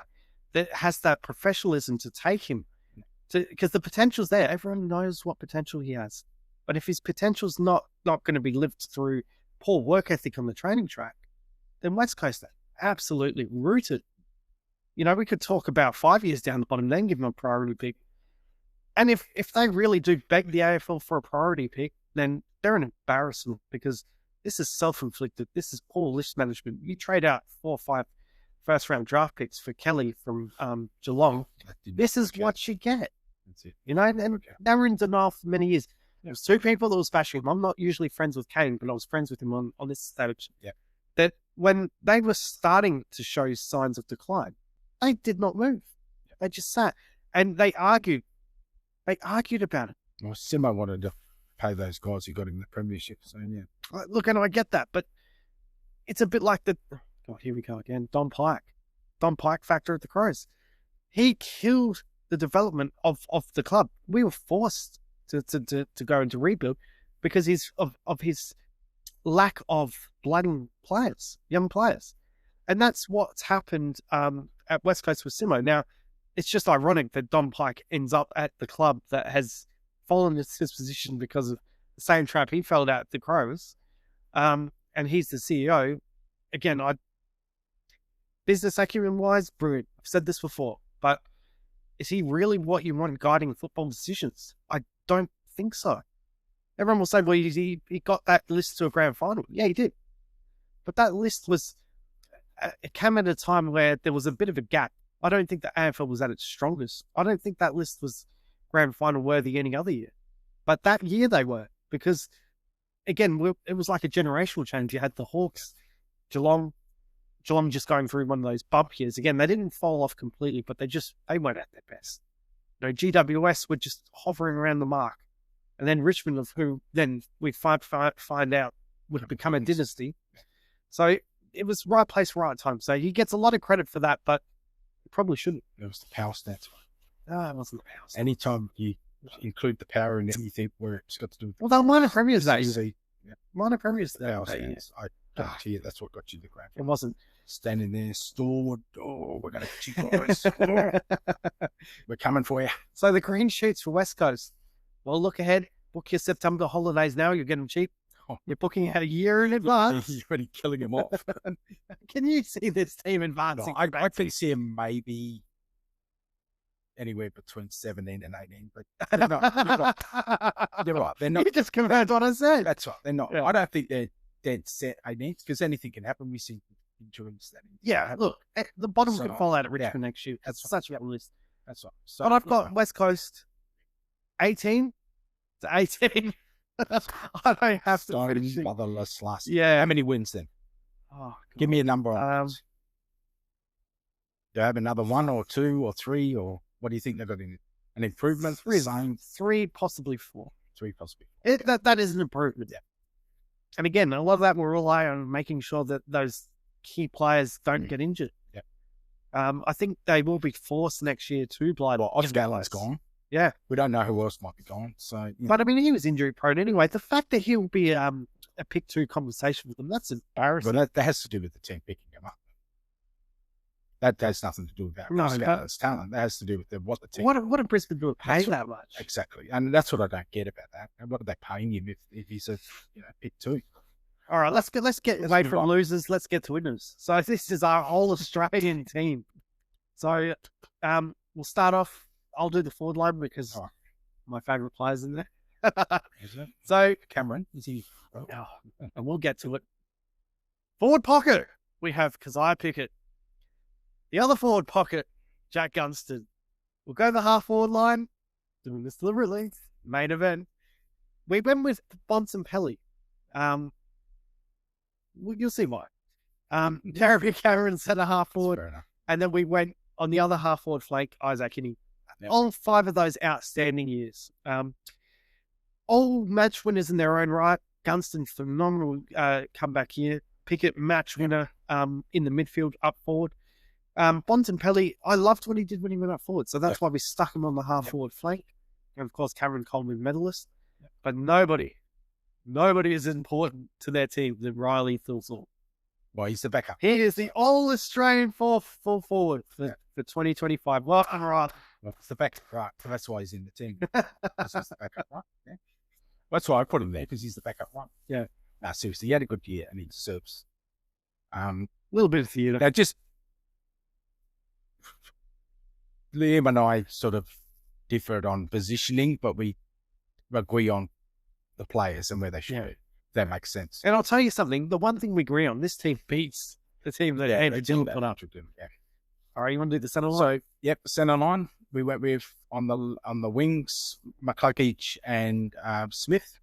that has that professionalism to take him, because the potential's there. Everyone knows what potential he has. But if his potential's not going to be lived through poor work ethic on the training track, then West Coast are absolutely rooted. We could talk about 5 years down the bottom, then give them a priority pick. And if they really do beg the AFL for a priority pick, then they're an embarrassment, because this is self-inflicted. This is poor list management. You trade out 4 or 5 first-round draft picks for Kelly from Geelong. This is what you get. That's it. And they were in denial for many years. There was two people that was bashing him. I'm not usually friends with Kane, but I was friends with him on this stage. Yeah. That when they were starting to show signs of decline, they did not move. Yeah. They just sat and they argued. They argued about it. Well, Simo wanted to pay those guys who got him the premiership. So yeah. Look, and I get that, but it's a bit like here we go again. Don Pike factor at the Crows. He killed the development of the club. We were forced to go into rebuild because of his lack of blooding players, young players. And that's what's happened at West Coast with Simo. Now, it's just ironic that Don Pike ends up at the club that has fallen into his position because of the same trap he fell at the Crows. And he's the CEO. Again, business acumen-wise, brilliant. I've said this before, but is he really what you want guiding football decisions? I don't think so. Everyone will say, well, he got that list to a grand final. Yeah, he did. But that list it came at a time where there was a bit of a gap. I don't think the AFL was at its strongest. I don't think that list was grand final worthy any other year. But that year they were, because, again, it was like a generational change. You had the Hawks, Geelong just going through one of those bump years. Again, they didn't fall off completely, but they weren't at their best. GWS were just hovering around the mark. And then Richmond, of who then we find out would become a dynasty. So it was right place, right time. So he gets a lot of credit for that, but he probably shouldn't. It was the power stats. No, it wasn't the power stats. Anytime you include the power in anything where it's got to do with... Well, they're minor premiers that year. Yeah. Minor premiers the power stats. I guarantee you that's what got you the grand. It wasn't. Standing there, stored. Oh, we're going to get you guys. We're coming for you. So the green shoots for West Coast. Well, look ahead. Book your September holidays now. You're getting cheap. Oh. You're booking out a year in advance. You're already killing them off. Can you see this team advancing? No, I can see him maybe anywhere between 17 and 18. But they're not. You're right. They're not. You just confirmed what I said. That's right. They're not. Yeah. I don't think they're dead set 18 because anything can happen. We see injuries. Yeah, look, the bottom could fall out at Richmond next year. That's such a list. That's right. So, but I've got West Coast 18 to 18. I don't have to finish. Motherless last. Yeah. How many wins then? Oh, give me a number. Do you have another 1 or 2 or 3 or what do you think they've got in an improvement? 3, possibly 4. 3, possibly 4. That is an improvement. Yeah. And again, a lot of that will rely on making sure that those key players don't get injured. Yeah. I think they will be forced next year to blind. Well, Osgalen's gone. Yeah. We don't know who else might be gone. So, But I mean, he was injury prone anyway. The fact that he'll be a pick 2 conversation with them, that's embarrassing. But that has to do with the team picking him up. That has nothing to do with that. No, Osgalen's talent. That has to do with what the team. What did Brisbane do to pay that much? Exactly. And that's what I don't get about that. And what are they paying him if he's a pick 2? All right, let's get away from losers. Let's get to winners. So this is our whole Australian team. So we'll start off. I'll do the forward line because my favourite player's in there. Is it? So Cameron, is he? Oh, and we'll get to it. Forward pocket, we have Keziah Pickett. The other forward pocket, Jack Gunston. We'll go the half forward line. Doing this deliberately. Main event. We went with Bonson Pelly. You'll see why. Jeremy Cameron centre half forward, and then we went on the other half forward flank, Isaac Kinney. Yep. All 5 of those outstanding years. All match winners in their own right. Gunston, phenomenal comeback year. Pickett, match winner in the midfield, up forward. Bonson Pelly, I loved what he did when he went up forward, so that's why we stuck him on the half forward flank. And of course, Cameron Coleman medalist. Yep. But nobody is important to their team than Riley Thilthorpe. Well, he's the backup. He is the all-Australian full forward for 2025. Welcome, right. Well, it's the backup, right? So that's why he's in the team. He's the backup, right? Yeah. That's why I put him there, because he's the backup one. Yeah. No, seriously, he had a good year, and he deserves a little bit of theatre. Now, just Liam and I sort of differed on positioning, but we agree on the players and where they should be. That makes sense. And I'll tell you something. The one thing we agree on, this team beats the team that Andrew Dillon put up. Yeah. All right, you want to do the centre line? So, yep, centre line. we went with on the wings, McCluggage and Smith,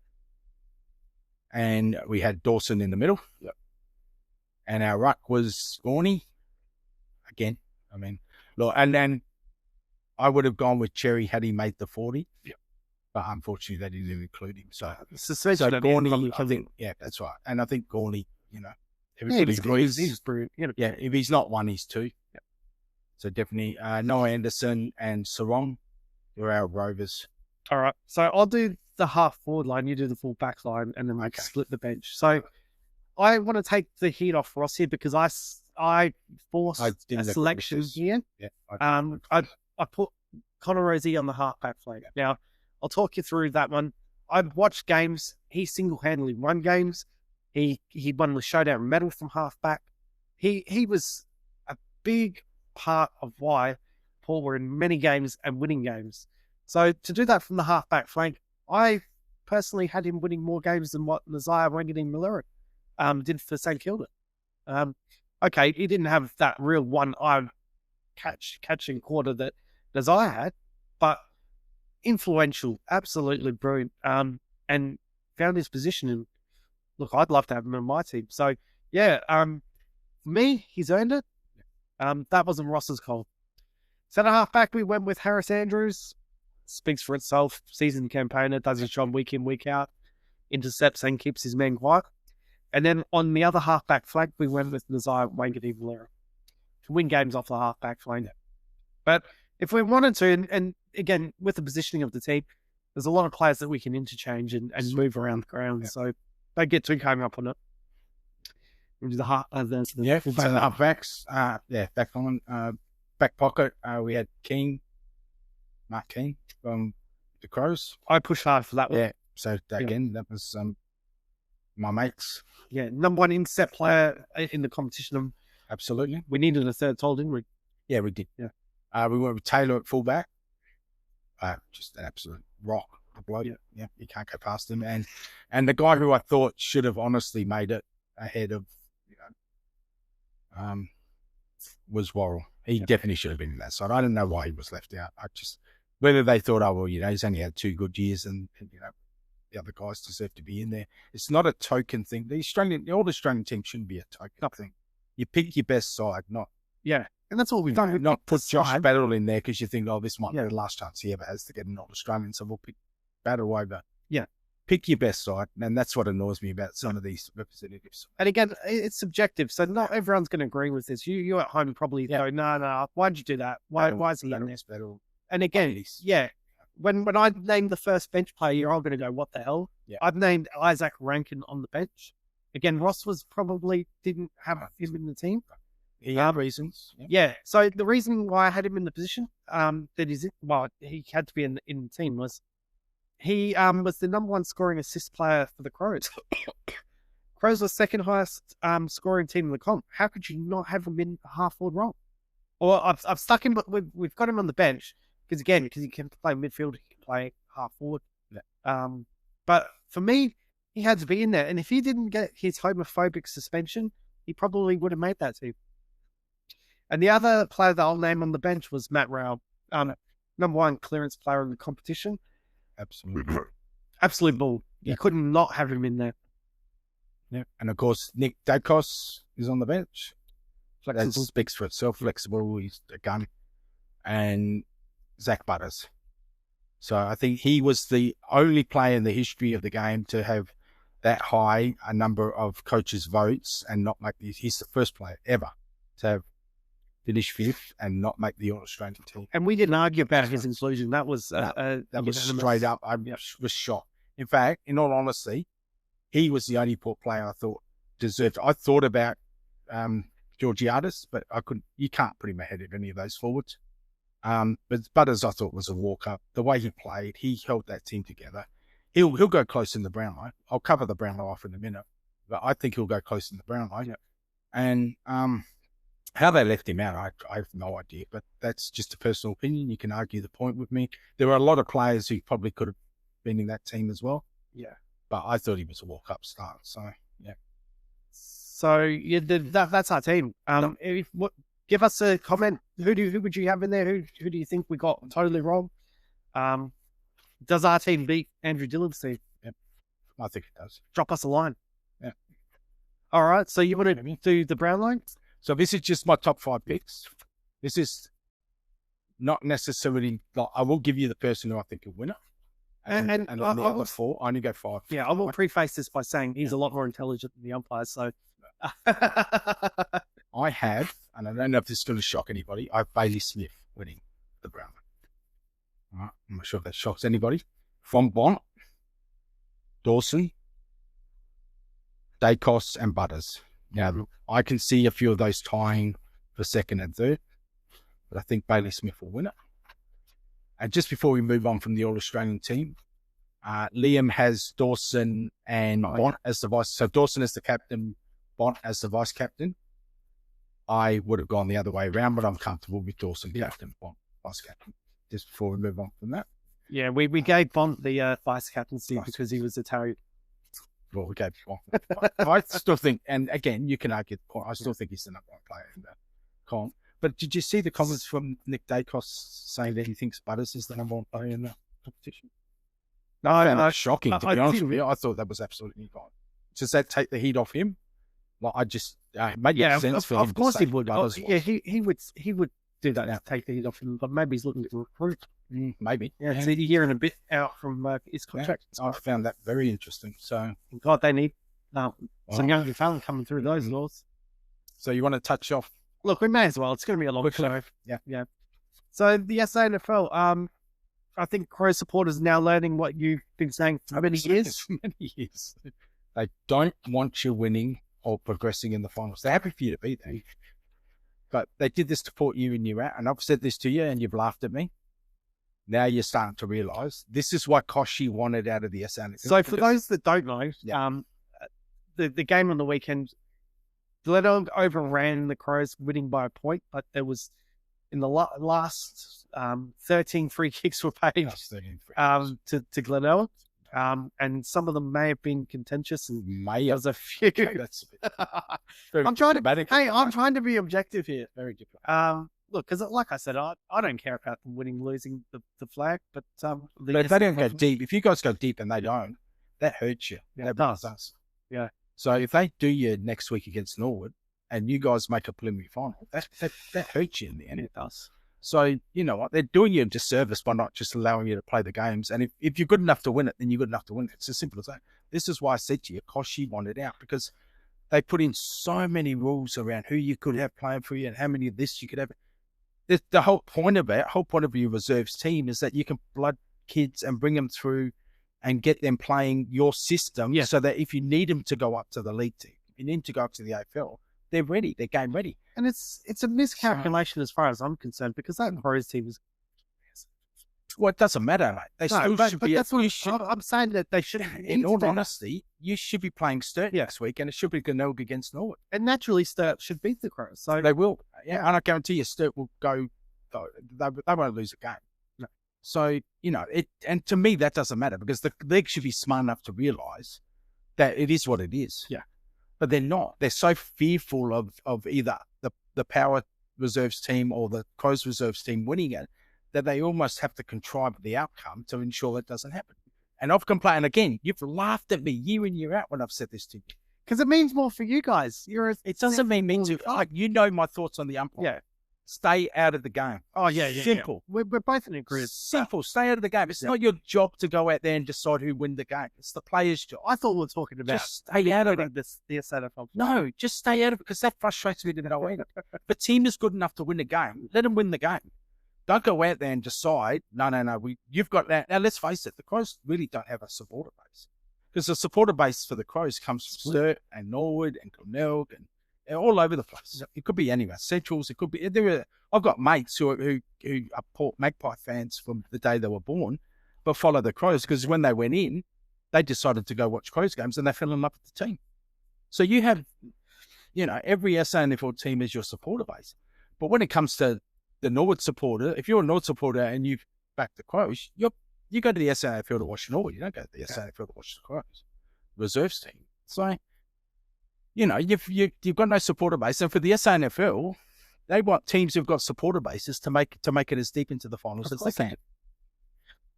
and we had Dawson in the middle. Yep. And our ruck was Gorney. Again, I mean, look, and then I would have gone with Cherry had he made the 40. Yep. But unfortunately, they didn't include him. So Gorney, I think, yeah, that's right. And I think Gorney, you know, he's brilliant. Yeah, if he's not one, he's two. Yep. So definitely Noah Anderson and Sarong were our rovers. All right. So I'll do the half forward line, you do the full back line, and then we split the bench. So I want to take the heat off Ross here because I forced a selection here. Yeah. I put Connor Rosie on the halfback flank. Yeah. Now, I'll talk you through that one. I've watched games. He single-handedly won games. He won the showdown medal from halfback. He was a big part of why Paul were in many games and winning games. So to do that from the halfback flank, I personally had him winning more games than what Nazaya Wanganeen-Milera did for St Kilda. Okay, he didn't have that real one-eye catching quarter that Nazaya had, but influential, absolutely brilliant, and found his position. And look, I'd love to have him on my team. So yeah, for me, he's earned it. That wasn't Ross's call. Centre half back, we went with Harris Andrews. Speaks for itself. Seasoned campaigner, does his job week in, week out, intercepts and keeps his men quiet. And then on the other half back flank, we went with Nazaya Wanganeen-Milera to win games off the half back flank. But if we wanted to, and again, with the positioning of the team, there's a lot of players that we can interchange and move around the ground. Yeah. So don't get too hung up on it. Into the half, the half backs. Back on back pocket. We had Mark King from the Crows. I pushed hard for that one. Yeah. So again, that was my mates. Yeah, number one intercept player in the competition. Absolutely. We needed a third toll, didn't we? Yeah, we did. Yeah. We went with Taylor at fullback. Just an absolute rock. The bloke. Yeah, you can't go past him. And the guy who I thought should have honestly made it ahead of, was Worrell. He definitely should have been in that side. I don't know why he was left out. Whether they thought, oh, well, he's only had 2 good years and the other guys deserve to be in there. It's not a token thing. The All Australian team shouldn't be a token thing. You pick your best side, not. Yeah. And that's what we've done. Not put Josh Battle in there because you think, oh, this might be the last chance he ever has to get an All Australian, so we'll pick Battle over. Yeah. Pick your best side. And that's what annoys me about some of these representatives. And again, it's subjective. So not everyone's going to agree with this. You at home probably go, no, why'd you do that? Why is he in there? Battle. And again, when I named the first bench player, I'm going to go, what the hell? Yeah. I've named Isaac Rankin on the bench. Again, Ross didn't have him in the team. He had reasons. Yeah. So the reason why I had him in the position he had to be in the team was he was the number 1 scoring assist player for the Crows. Crows was second highest scoring team in the comp. How could you not have him in half forward role? Or I've stuck him, but we've got him on the bench because he can play midfield, he can play half forward. Yeah. But for me, he had to be in there, and if he didn't get his homophobic suspension, he probably would have made that team. And the other player that I'll name on the bench was Matt Rao, number 1 clearance player in the competition. Absolutely. Absolute bull. You couldn't not have him in there. Yeah. And of course, Nick Dacos is on the bench. Flexible. That speaks for itself. Flexible, he's a gun. And Zach Butters. So I think he was the only player in the history of the game to have that high a number of coaches' votes and not make he's the first player ever to have finished 5th and not make the All-Australian team. And we didn't argue about his inclusion. That was straight up. I was shocked. In fact, in all honesty, he was the only port player I thought deserved. I thought about Georgiadis, but you can't put him ahead of any of those forwards. But Butters, I thought, was a walk-up. The way he played, he held that team together. He'll go close in the Brownlow. I'll cover the Brownlow off in a minute, but I think he'll go close in the Brownlow. Yeah. And how they left him out, I have no idea, but that's just a personal opinion. You can argue the point with me. There are a lot of players who probably could have been in that team as well. Yeah. But I thought he was a walk-up start. So, yeah. So, that's our team. give us a comment. Who would you have in there? Who do you think we got totally wrong? Does our team beat Andrew Dillon's team? Yep. I think it does. Drop us a line. Yeah. All right. So you want to do the Brownlow? So this is just my top 5 picks. This is not necessarily, like, I will give you the person who I think will win it. And the other 4, I only go 5. Yeah, I will preface this by saying he's a lot more intelligent than the umpires. So I have, and I don't know if this is going to shock anybody, I have Bailey Smith winning the Brownlow. All right, I'm not sure if that shocks anybody. From Bont, Dawson, Dacos, and Butters. Now, I can see a few of those tying for 2nd and 3rd, but I think Bailey Smith will win it. And just before we move on from the All-Australian team, Liam has Dawson and Bont as the vice. So Dawson is the captain, Bont as the vice captain. I would have gone the other way around, but I'm comfortable with Dawson captain, Bont vice captain. Just before we move on from that. Yeah, we gave Bont the vice captaincy because he was Italian. Well, we gave Bont. I still think, and again, you can argue the point, I still think he's the number 1 player in the comp. But did you see the comments from Nick Dacos saying that he thinks Butters is the number 1 player in the competition? No, I found that shocking, to be honest with you. I thought that was absolutely fine. Does that take the heat off him? Like, I just, it made sense for him. Of course he would. Butters he would do that to take the heat off him, but maybe he's looking to recruit. Maybe. Yeah, it's a year and a bit out from his contract. Yeah, I found that very interesting. So, God, they need some young talent coming through those laws. So you want to touch off? Look, we may as well. It's going to be a long show. Yeah. So the SANFL, I think Crow supporters are now learning what you've been saying for many years. They don't want you winning or progressing in the finals. They're happy for you to be there. But they did this to put you in your out. And I've said this to you and you've laughed at me. Now you're starting to realise this is why Koshi wanted out of the SANFL. So for those that don't know, the game on the weekend, Glenelg overran the Crows, winning by a point, but there was in the last 13 free kicks were paid to Glenelg, and some of them may have been contentious, and there was a few. That's I'm trying to be objective here. Very different. Look, because like I said, I don't care about them winning, losing the flag, but if they don't go deep, if you guys go deep and they don't, that hurts you. Yeah, it does. Yeah. So if they do you next week against Norwood and you guys make a preliminary final, that hurts you in the end. It does. So, you know what? They're doing you a disservice by not just allowing you to play the games. And if you're good enough to win it, then you're good enough to win it. It's as simple as that. This is why I said to you, Koshi wanted out, because they put in so many rules around who you could have playing for you and how many of this you could have. The whole point of your reserves team is that you can blood kids and bring them through and get them playing your system so that if you need them to go up to the league team, if you need to go up to the AFL, they're ready, they're game ready. And it's a miscalculation as far as I'm concerned, because that Crows team is... Well, it doesn't matter, mate. They still should be... That's what I'm saying, that they should... In all honesty, you should be playing Sturt next week, and it should be Glenelg against Norwood. And naturally, Sturt should beat the Crows. So they will. Yeah, and I guarantee you Sturt will go... They won't lose a game. No. So, you know, and to me, that doesn't matter, because the league should be smart enough to realise that it is what it is. Yeah. But they're not. They're so fearful of either the Power Reserves team or the Crows Reserves team winning it that they almost have to contrive the outcome to ensure that doesn't happen. And I've complained, and again, you've laughed at me year in, year out when I've said this to you. Because it means more for you guys. It doesn't mean to... you know my thoughts on the umpire. Yeah. Stay out of the game. Oh, yeah. Simple. Yeah. We're both in agreement. Simple. Stay out of the game. It's not your job to go out there and decide who win the game. It's the player's job. I thought we were talking about... Just stay out of it. The SANFL. No, just stay out of it, because that frustrates me to no end. If a team is good enough to win the game, let them win the game. Don't go out there and decide, no, you've got that. Now, let's face it, the Crows really don't have a supporter base. Because the supporter base for the Crows comes from Sturt and Norwood and Glenelg and all over the place. It could be anywhere. Centrals, it could be... I've got mates who are Port Magpie fans from the day they were born, but follow the Crows, because when they went in, they decided to go watch Crows games and they fell in love with the team. So you have, every SANFL team is your supporter base. But when it comes to the Norwood supporter, if you're a Norwood supporter and you've backed the Crows, you go to the SANFL to watch Norwood. You don't go to the SANFL to watch the Crows. Reserves team. So, you've got no supporter base. And for the SANFL, They want teams who've got supporter bases to make it as deep into the finals as they can.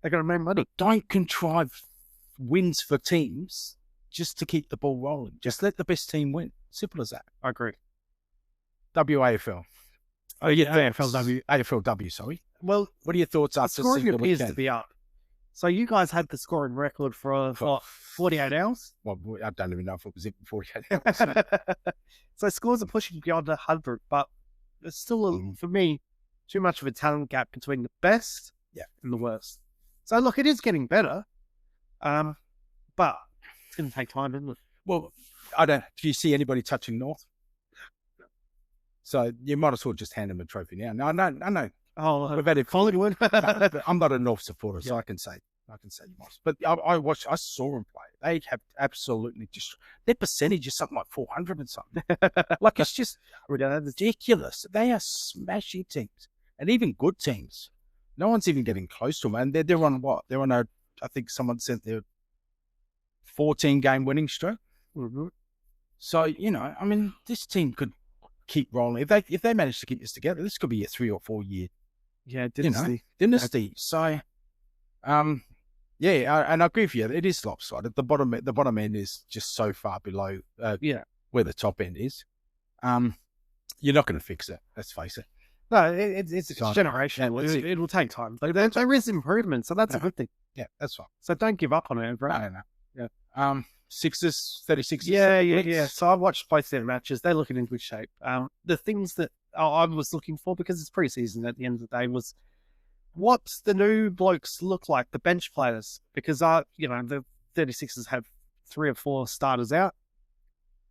They're going to make money. Don't contrive wins for teams just to keep the ball rolling. Just let the best team win. Simple as that. I agree. WAFL. Oh, yeah, AFLW, sorry. Well, what are your thoughts the after scoring seeing the appears weekend? to be up. So you guys had the scoring record for 48 hours? Well, I don't even know if it was even 48 hours. So scores are pushing beyond 100, but there's still, for me, too much of a talent gap between the best and the worst. So look, it is getting better, but it's going to take time, isn't it? Well, do you see anybody touching North? So you might as well just hand them a trophy now. No, I know. Oh, we've had it. Collingwood. I'm not a North supporter, so I can say you must. But I saw them play. They have absolutely just their percentage is something like 400 and something. Like it's just ridiculous. They are smashing teams, and even good teams. No one's even getting close to them. And they're on what? They're on I think someone said they're 14-game winning streak. Mm-hmm. So I mean, this team could keep rolling. If they manage to keep this together, this could be a 3 or 4 year dynasty. So, and I agree with you. It is lopsided. The bottom end is just so far below where the top end is. You're not going to fix it. Let's face it. No, it's generational. It will take time. There is improvement, so that's a good thing. Yeah, that's fine. So don't give up on it, right? No. Yeah. Sixers, 36ers. Yeah. So I watched both their matches. They're looking in good shape. The things that I was looking for, because it's preseason at the end of the day, was what the new blokes look like, the bench players, because the 36ers have 3 or 4 starters out,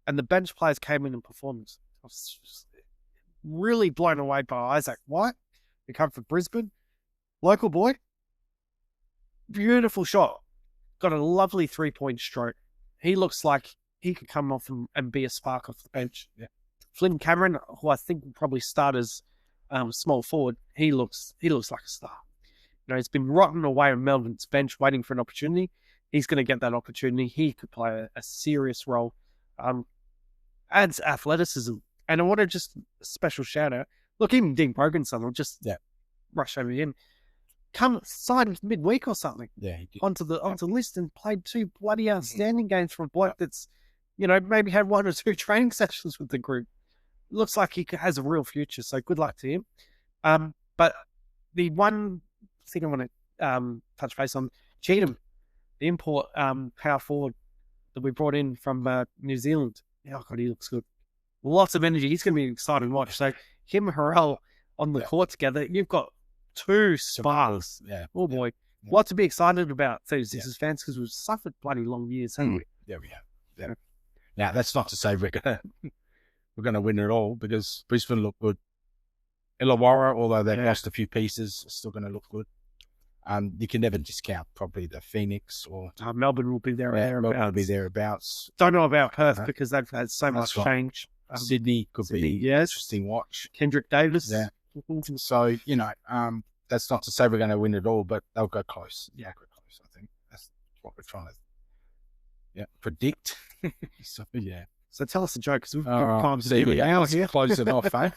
and the bench players came in and performed. I was just really blown away by Isaac White, who come from Brisbane, local boy. Beautiful shot. Got a lovely 3-point stroke. He looks like he could come off and be a spark off the bench. Yeah. Flynn Cameron, who I think will probably start as small forward, he looks like a star. He's been rotting away on Melbourne's bench waiting for an opportunity. He's going to get that opportunity. He could play a serious role. Adds athleticism. And I want to just a special shout out. Look, even Dean Broganson will just rush over him. Come sign midweek or something. Yeah, he did. Onto the list and played 2 bloody outstanding games for a bloke that's, maybe had 1 or 2 training sessions with the group. Looks like he has a real future. So good luck to him. But the one thing I want to touch base on, Cheatham, the import power forward that we brought in from New Zealand. Oh God, he looks good. Lots of energy. He's going to be exciting to watch. So him and Harrell on the court together. You've got 2 sparks. Yeah. Oh boy. Yeah. Lot to be excited about, 36ers fans, because we've suffered bloody long years, haven't we? Yeah, we have. Yeah. Now, that's not to say we're gonna win it all, because Brisbane look good. Illawarra, although they've lost a few pieces, are still going to look good. You can never discount probably the Phoenix or Melbourne will be there. Melbourne will be thereabouts. Don't know about Perth because they've had so much change. Sydney could be interesting watch. Kendrick Davis. Yeah. So, that's not to say we're going to win it all, but they'll go close. Yeah, go close, I think. That's what we're trying to predict. So, yeah. So tell us a joke, because we've got time to do it. Close it off, eh?